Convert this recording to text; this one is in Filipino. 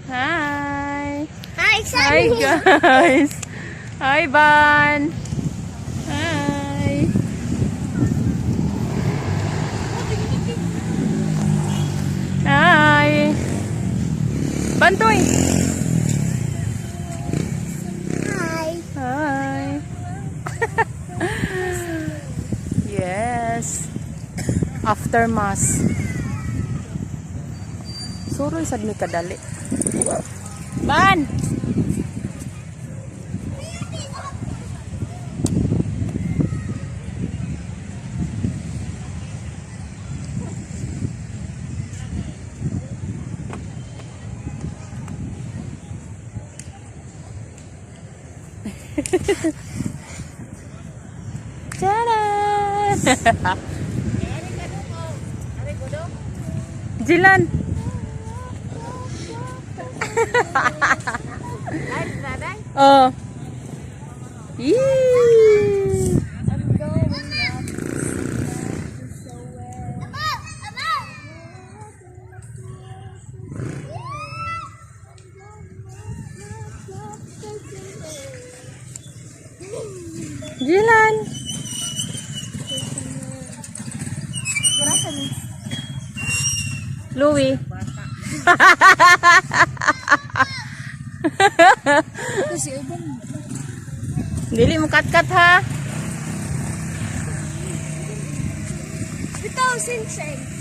Hi. Hi, Hi Sunny. guys. Hi Ban. Hi. Hi. Bantoy. Hi. Hi. Yes. After mass. Suroy sad mi kadali. Ban. Charan! Jilan! Oh! Yee! Jilan! Louie! Dili mo kat-kat ha? Ito, Sinsay.